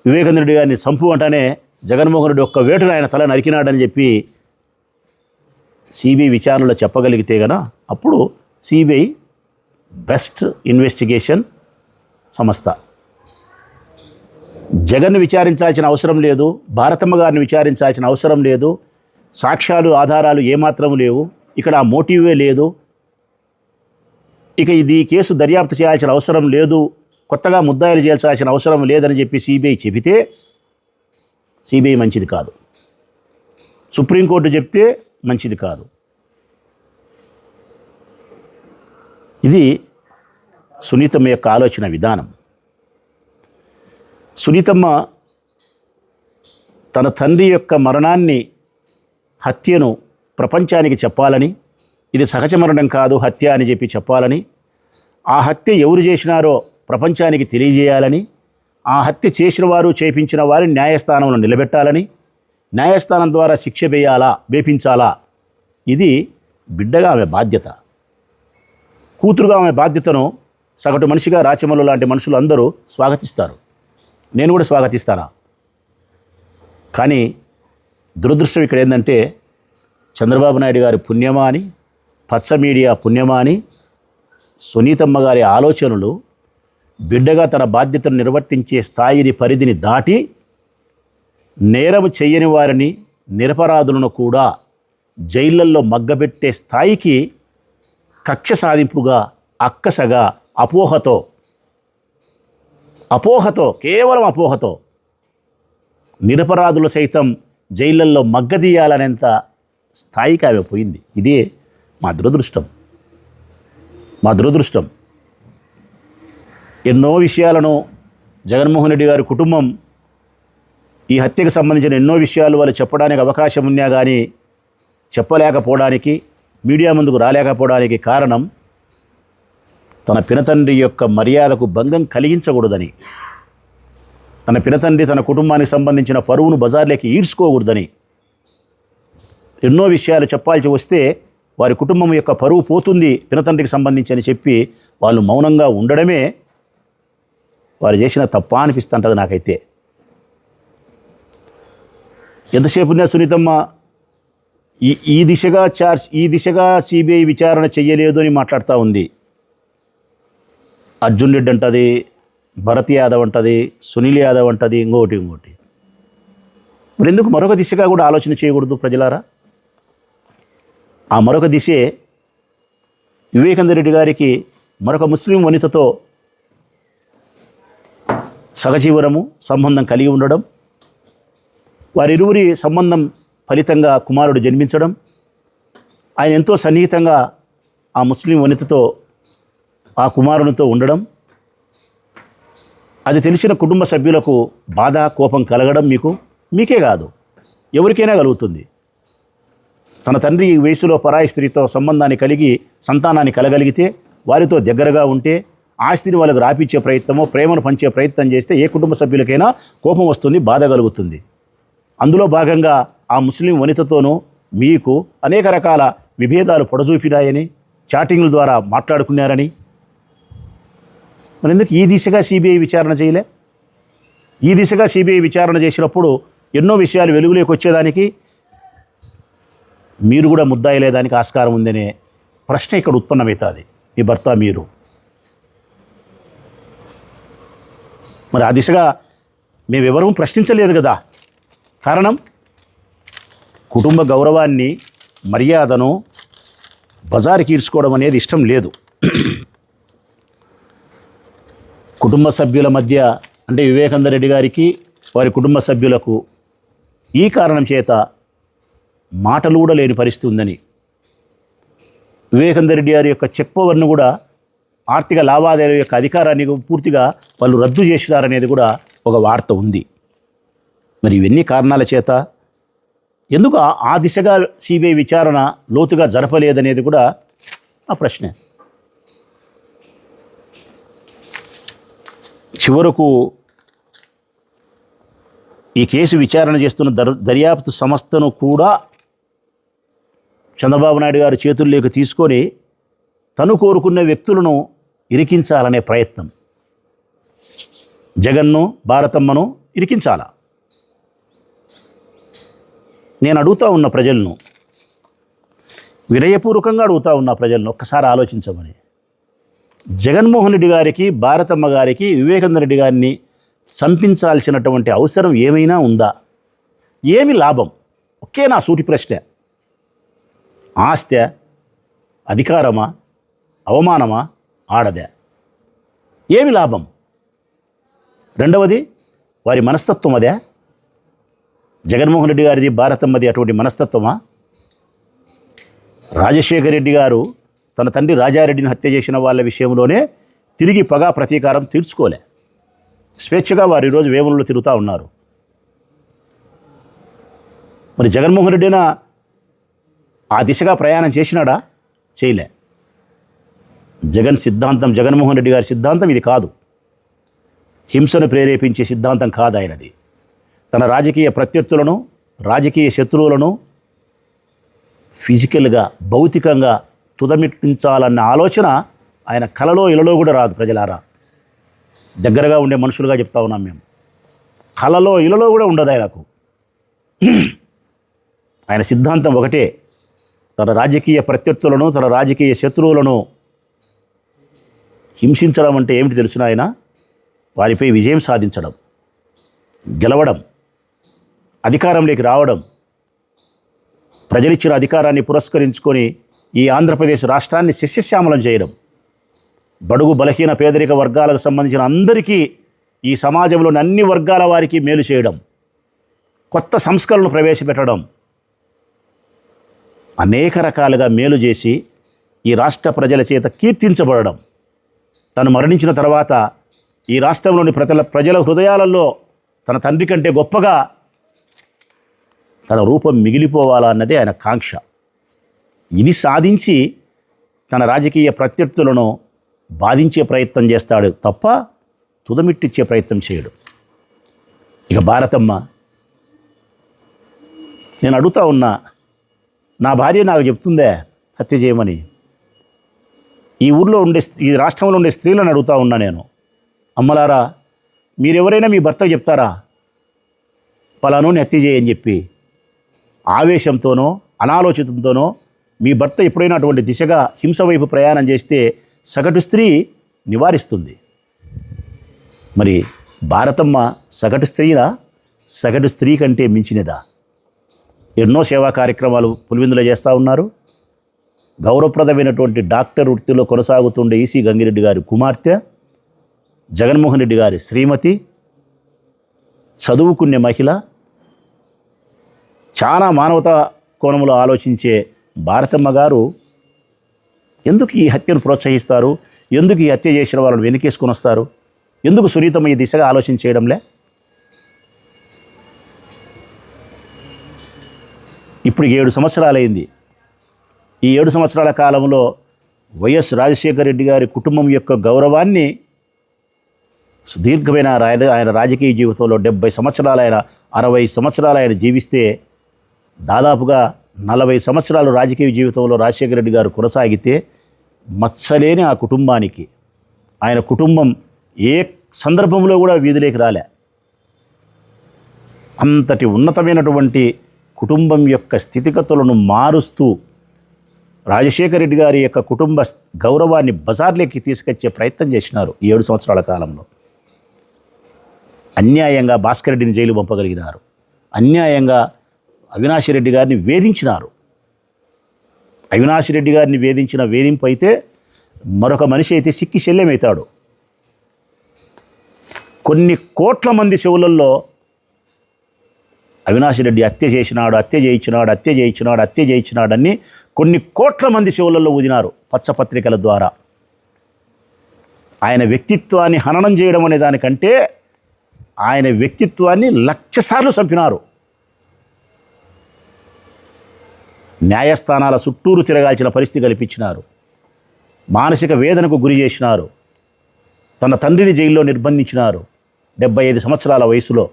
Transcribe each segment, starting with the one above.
వివేకానంద రెడ్డి గారిని చంపు అంటానే జగన్మోహన్ రెడ్డి ఒక్క వేటును ఆయన తల నరికినాడని చెప్పి సిబిఐ విచారణలో చెప్పగలిగితే గన అప్పుడు సిబిఐ బెస్ట్ ఇన్వెస్టిగేషన్ సంస్థ. జగన్ను విచారించాల్సిన అవసరం లేదు, భారతమ్మ గారిని విచారించాల్సిన అవసరం లేదు, సాక్ష్యాలు ఆధారాలు ఏమాత్రం లేవు, ఇక్కడ ఆ మోటివే లేదు, ఇక ఇది కేసు దర్యాప్తు చేయాల్సిన అవసరం లేదు, కొత్తగా ముద్దాయిలు చేయాల్సిన అవసరం లేదని చెప్పి సిబిఐ చెబితే సిబిఐ మంచిది కాదు, సుప్రీంకోర్టు చెప్తే మంచిది కాదు. ఇది సునీతమ్మ యొక్క ఆలోచన విధానం. సునీతమ్మ తన తండ్రి యొక్క మరణాన్ని, హత్యను ప్రపంచానికి చెప్పాలని, ఇది సహజ మరణం కాదు హత్య అని చెప్పి చెప్పాలని, ఆ హత్య ఎవరు చేసినారో ప్రపంచానికి తెలియజేయాలని, ఆ హత్య చేసిన వారు చేపించిన వారిని న్యాయస్థానంలో నిలబెట్టాలని, న్యాయస్థానం ద్వారా శిక్ష వేపించాలా, ఇది బిడ్డగా ఆమె బాధ్యత. కూతురుగా ఆమె బాధ్యతను సగటు మనిషిగా రాచమల్లు లాంటి మనుషులు అందరూ స్వాగతిస్తారు, నేను కూడా స్వాగతిస్తాను. కానీ దురదృష్టం ఇక్కడ ఏంటంటే చంద్రబాబు నాయుడు గారి పుణ్యమా అని, పచ్చ మీడియా పుణ్యమా అని సునీతమ్మ గారి ఆలోచనలు బిడ్డగా తన బాధ్యతను నిర్వర్తించే స్థాయిని పరిధిని దాటి నేరం చేయని వారిని, నిరపరాధులను కూడా జైళ్ళల్లో మగ్గబెట్టే స్థాయికి కక్ష సాధింపుగా, అక్కసగా, అపోహతో కేవలం అపోహతో నిరపరాధులు సైతం జైళ్ళల్లో మగ్గదీయాలనేంత స్థాయికి ఆమె పోయింది. ఇదే మా దురదృష్టం. ఎన్నో విషయాలను జగన్మోహన్ రెడ్డి గారి కుటుంబం ఈ హత్యకు సంబంధించిన ఎన్నో విషయాలు వాళ్ళు చెప్పడానికి అవకాశం ఉన్నా కానీ చెప్పలేకపోవడానికి, మీడియా ముందుకు రాలేకపోవడానికి కారణం తన పినతండ్రి యొక్క మర్యాదకు భంగం కలిగించకూడదని, తన పినతండ్రి తన కుటుంబానికి సంబంధించిన పరువును బజార్లోకి ఈడ్చుకోకూడదని, ఎన్నో విషయాలు చెప్పాల్సి వస్తే వారి కుటుంబం యొక్క పరువు పోతుంది పినతండ్రికి సంబంధించి అని చెప్పి వాళ్ళు మౌనంగా ఉండడమే వారు చేసిన తప్ప అనిపిస్తుంటుంది నాకైతే. ఎంతసేపున్నా సునీతమ్మ ఈ దిశగా సిబిఐ విచారణ చెయ్యలేదు అని మాట్లాడుతూ ఉంది. అర్జున్ రెడ్డి అంటది, భరత్ యాదవ్ అంటది, సునీల్ యాదవ్ అంటది, ఇంకోటి. మరి ఎందుకు మరొక దిశగా కూడా ఆలోచన చేయకూడదు ప్రజలారా? ఆ మరొక దిశే వివేకానంద రెడ్డి గారికి మరొక ముస్లిం వనితతో సహజీవనము, సంబంధం కలిగి ఉండడం, వారిరువురి సంబంధం ఫలితంగా కుమారుడు జన్మించడం, ఆయన ఎంతో సన్నిహితంగా ఆ ముస్లిం వనితతో, ఆ కుమారునితో ఉండడం, అది తెలిసిన కుటుంబ సభ్యులకు బాధ, కోపం కలగడం మీకే కాదు ఎవరికైనా కలుగుతుంది. తన తండ్రి వయసులో పరాయి స్త్రీతో సంబంధాన్ని కలిగి సంతానాన్ని కలగలిగితే, వారితో దగ్గరగా ఉంటే, ఆస్తిని వాళ్ళకు రాపించే ప్రయత్నమో, ప్రేమను పంచే ప్రయత్నం చేస్తే ఏ కుటుంబ సభ్యులకైనా కోపం వస్తుంది, బాధ కలుగుతుంది. అందులో భాగంగా ఆ ముస్లిం వనితతోనూ మీకు అనేక రకాల విభేదాలు పొడజూపినాయని, చాటింగ్ల ద్వారా మాట్లాడుకున్నారని, మరి ఎందుకు ఈ దిశగా సిబిఐ విచారణ చేయలే? ఈ దిశగా సిబిఐ విచారణ చేసినప్పుడు ఎన్నో విషయాలు వెలుగులోకి వచ్చేదానికి, మీరు కూడా ముద్దాయలేదానికి ఆస్కారం ఉందనే ప్రశ్న ఇక్కడ ఉత్పన్నమవుతుంది. మీ భర్త మీరు మరి ఆ దిశగా మేమెవరూ ప్రశ్నించలేదు కదా. కారణం కుటుంబ గౌరవాన్ని, మర్యాదను బజారుకి ఈడ్చుకోవడం అనేది ఇష్టం లేదు. కుటుంబ సభ్యుల మధ్య అంటే వివేకానంద రెడ్డి గారికి వారి కుటుంబ సభ్యులకు ఈ కారణం చేత మాటలు కూడా లేని పరిస్థితి ఉందని, వివేకానంద రెడ్డి గారి యొక్క చెక్ పవర్ను కూడా, ఆర్థిక లావాదేవీల యొక్క అధికారాన్ని పూర్తిగా వాళ్ళు రద్దు చేసినారనేది కూడా ఒక వార్త ఉంది. మరి ఇవన్నీ కారణాల చేత ఎందుకు ఆ దిశగా సిబిఐ విచారణ లోతుగా జరపలేదనేది కూడా ఆ ప్రశ్నే. చివరకు ఈ కేసు విచారణ చేస్తున్న దర్యాప్తు సంస్థను కూడా చంద్రబాబు నాయుడు గారు చేతుల్లోకి తీసుకొని తను కోరుకున్న వ్యక్తులను ఇరికించాలనే ప్రయత్నం, జగన్ను, భారతమ్మను ఇరికించాలా. నేను అడుగుతూ ఉన్న ప్రజలను, వినయపూర్వకంగా అడుగుతూ ఉన్న ప్రజలను ఒక్కసారి ఆలోచించమని. జగన్మోహన్ రెడ్డి గారికి, భారతమ్మ గారికి వివేకానంద రెడ్డి గారిని చంపించాల్సినటువంటి అవసరం ఏమైనా ఉందా? ఏమి లాభం? ఒకే నా సూటి ప్రశ్న. ఆస్తి, అధికారమా, అవమానమా, ఆడదే? ఏమి లాభం? రెండవది, వారి మనస్తత్వం అదే? జగన్మోహన్ రెడ్డి గారిది, భారతమ్మది అటువంటి మనస్తత్వమా? రాజశేఖర రెడ్డి గారు తన తండ్రి రాజారెడ్డిని హత్య చేసిన వాళ్ళ విషయంలోనే తిరిగి పగా ప్రతీకారం తీర్చుకోలే. స్వేచ్ఛగా వారు ఈరోజు వేములలో తిరుగుతూ ఉన్నారు. మరి జగన్మోహన్ రెడ్డినా ఆ దిశగా ప్రయాణం చేసినాడా? చేయలే. జగన్మోహన్ రెడ్డి గారి సిద్ధాంతం ఇది కాదు. హింసను ప్రేరేపించే సిద్ధాంతం కాదు ఆయనది. తన రాజకీయ ప్రత్యర్థులను, రాజకీయ శత్రువులను ఫిజికల్గా, భౌతికంగా తుదమిట్టించాలన్న ఆలోచన ఆయన కలలో ఇలలో కూడా రాదు. ప్రజలారా, దగ్గరగా ఉండే మనుషులుగా చెప్తా ఉన్నాం మేము. కలలో ఇలలో కూడా ఉండదు ఆయనకు. ఆయన సిద్ధాంతం ఒకటే, తన రాజకీయ ప్రత్యర్థులను, తన రాజకీయ శత్రువులను హింసించడం అంటే ఏమిటి తెలుసిన ఆయన? వారిపై విజయం సాధించడం, గెలవడం, అధికారంలోకి రావడం, ప్రజలిచ్చిన అధికారాన్ని పురస్కరించుకొని ఈ ఆంధ్రప్రదేశ్ రాష్ట్రాన్ని సస్యశ్యామలం చేయడం, బడుగు బలహీన పేదరిక వర్గాలకు సంబంధించిన అందరికీ, ఈ సమాజంలోని అన్ని వర్గాల వారికి మేలు చేయడం, కొత్త సంస్కరణలు ప్రవేశపెట్టడం, అనేక రకాలుగా మేలు చేసి ఈ రాష్ట్ర ప్రజల చేత కీర్తించబడడం. తను మరణించిన తర్వాత ఈ రాష్ట్రంలోని ప్రజల హృదయాలలో తన తండ్రి కంటే గొప్పగా తన రూపం మిగిలిపోవాలా అన్నదే ఆయన కాంక్ష. ఇది సాధించి తన రాజకీయ ప్రత్యర్థులను బాధించే ప్రయత్నం చేస్తాడు తప్ప తుదమిట్టిచ్చే ప్రయత్నం చేయడు. ఇక భారతమ్మ, నేను అడుగుతా ఉన్నా, నా భార్య నాకు చెప్తుందే హత్య చేయమని? ఈ రాష్ట్రంలో ఉండే స్త్రీలను అడుగుతా ఉన్నా నేను, అమ్మలారా, మీరెవరైనా మీ భర్తకు చెప్తారా పలానోని హత్య చేయని చెప్పి? ఆవేశంతోనో అనాలోచితంతోనో మీ భర్త ఎప్పుడైనా అటువంటి దిశగా హింస వైపు ప్రయాణం చేస్తే సగటు స్త్రీ నివారిస్తుంది. మరి భారతమ్మ సగటు స్త్రీనా? సగటు స్త్రీ కంటే మించినదా? ఎన్నో సేవా కార్యక్రమాలు పులివెందులో చేస్తూ ఉన్నారు. గౌరవప్రదమైనటువంటి డాక్టర్ వృత్తిలో కొనసాగుతుండే ఈసీ గంగిరెడ్డి గారి కుమార్తె, జగన్మోహన్ రెడ్డి గారి శ్రీమతి, చదువుకునే మహిళ, చాలా మానవతా కోణంలో ఆలోచించే భారతమ్మ గారు ఎందుకు ఈ హత్యను ప్రోత్సహిస్తారు? ఎందుకు ఈ హత్య చేసిన వాళ్ళని వెనకేసుకొని వస్తారు? ఎందుకు సునీతమ్మ ఈ దిశగా ఆలోచన చేయడంలే? ఇప్పుడు 7 సంవత్సరాలైంది. ఈ 7 సంవత్సరాల కాలంలో వైఎస్ రాజశేఖర రెడ్డి గారి కుటుంబం యొక్క గౌరవాన్ని సుదీర్ఘమైన ఆయన రాజకీయ జీవితంలో 70 సంవత్సరాలు, ఆయన 60 సంవత్సరాలు ఆయన జీవిస్తే, దాదాపుగా 40 సంవత్సరాలు రాజకీయ జీవితంలో రాజశేఖర రెడ్డి గారు కొనసాగితే మచ్చలేని ఆ కుటుంబానికి, ఆయన కుటుంబం ఏ సందర్భంలో కూడా వీధిలోకి రాలే. అంతటి ఉన్నతమైనటువంటి కుటుంబం యొక్క స్థితిగతులను మారుస్తూ రాజశేఖర రెడ్డి గారి యొక్క కుటుంబ గౌరవాన్ని బజార్లోకి తీసుకొచ్చే ప్రయత్నం చేసినారు ఈ 7 సంవత్సరాల కాలంలో. అన్యాయంగా భాస్కర్ రెడ్డిని జైలు పంపగలిగినారు. అన్యాయంగా అవినాష్ రెడ్డి గారిని వేధించినారు. అవినాష్ రెడ్డి గారిని వేధించిన వేధింపు అయితే మరొక మనిషి అయితే సిక్కి శల్యమవుతాడు. కొన్ని కోట్ల మంది చెవులల్లో అవినాష్ రెడ్డి హత్య చేయించినాడని కొన్ని కోట్ల మంది చెవులలో ఊదినారు పచ్చపత్రికల ద్వారా. ఆయన వ్యక్తిత్వాన్ని హననం చేయడం అనే దానికంటే ఆయన వ్యక్తిత్వాన్ని 1,00,000 సార్లు చంపినారు. న్యాయస్థానాల చుట్టూరు తిరగాల్సిన పరిస్థితి కల్పించినారు. మానసిక వేదనకు గురి చేసినారు. తన తండ్రిని జైల్లో నిర్బంధించినారు 75 సంవత్సరాల వయసులో.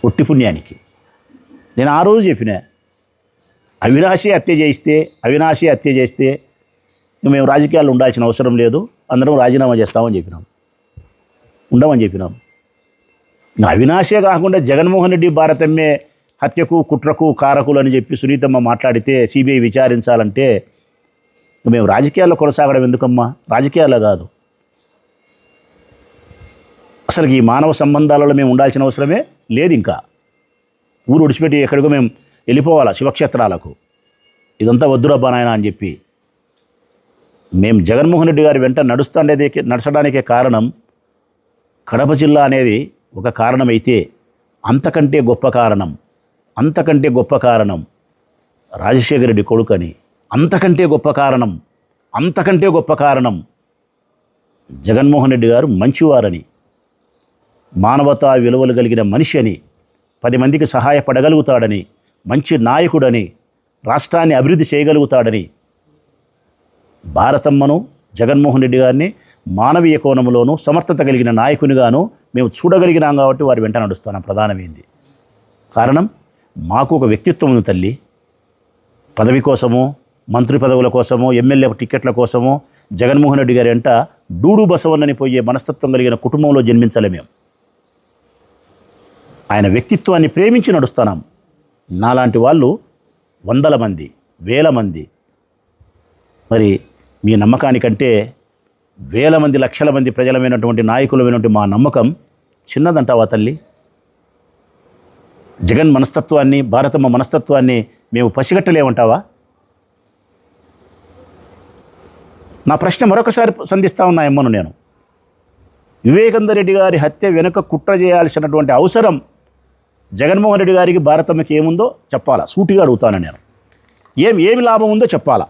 ఒట్టి పుణ్యానికి నేను ఆ రోజు చెప్పిన, అవినాశి హత్య చేస్తే మేము రాజకీయాల్లో ఉండాల్సిన అవసరం లేదు, అందరం రాజీనామా చేస్తామని చెప్పినాం, ఉండమని చెప్పినాం. అవినాశే కాకుండా జగన్మోహన్ రెడ్డి భారతమ్మే హత్యకు కుట్రకు కారకులు అని చెప్పి సునీతమ్మ మాట్లాడితే సిబిఐ విచారించాలంటే మేము రాజకీయాల్లో కొనసాగడం ఎందుకమ్మా? రాజకీయాల్లో కాదు, అసలు ఈ మానవ సంబంధాలలో మేము ఉండాల్సిన అవసరమే లేదు. ఇంకా ఊరు విడిచిపెట్టి ఎక్కడికో మేము వెళ్ళిపోవాలా శివక్షేత్రాలకు, ఇదంతా వద్దురబ్బా నాయన అని చెప్పి మేము జగన్మోహన్ రెడ్డి గారి వెంట నడచడానికే కారణం కడప జిల్లా అనేది ఒక కారణమైతే అంతకంటే గొప్ప కారణం రాజశేఖర రెడ్డి కొడుకని, అంతకంటే గొప్ప కారణం జగన్మోహన్ రెడ్డి గారు మంచివారని, మానవతా విలువలు కలిగిన మనిషి అని, 10 మందికి సహాయపడగలుగుతాడని, మంచి నాయకుడని, రాష్ట్రాన్ని అభివృద్ధి చేయగలుగుతాడని భారతమ్మను జగన్మోహన్ రెడ్డి గారిని మానవీయ కోణంలోనూ సమర్థత కలిగిన నాయకునిగాను మేము చూడగలిగినాం కాబట్టి వారి వెంట నడుస్తున్నాం. ప్రధానమైంది కారణం మాకు ఒక వ్యక్తిత్వం ఉంది తల్లి. పదవి కోసమో, మంత్రి పదవుల కోసమో, ఎమ్మెల్యే టికెట్ల కోసమో జగన్మోహన్ రెడ్డి గారి వెంట డూడు బసవన్నని పోయే మనస్తత్వం కలిగిన కుటుంబంలో జన్మించలే మేము. ఆయన వ్యక్తిత్వాన్ని ప్రేమించి నడుస్తున్నాం. నాలాంటి వాళ్ళు 100 మంది, 1000 మంది. మరి మీ నమ్మకానికంటే 1000 మంది, లక్షల మంది ప్రజలమైనటువంటి నాయకులమైనటువంటి మా నమ్మకం చిన్నదంటావా తల్లి? జగన్ మనస్తత్వాన్ని, భారతమ్మ మనస్తత్వాన్ని మేము పసిగట్టలేమంటావా? నా ప్రశ్న మరొకసారి సంధిస్తా ఉన్నాయమ్మను నేను. వివేకానంద రెడ్డి గారి హత్య వెనుక కుట్ర చేయాల్సినటువంటి అవసరం జగన్మోహన్ రెడ్డి గారికి, భారతమ్మకి ఏముందో చెప్పాలా? సూటిగా అడుగుతాను నేను. ఏమి లాభం ఉందో చెప్పాలా?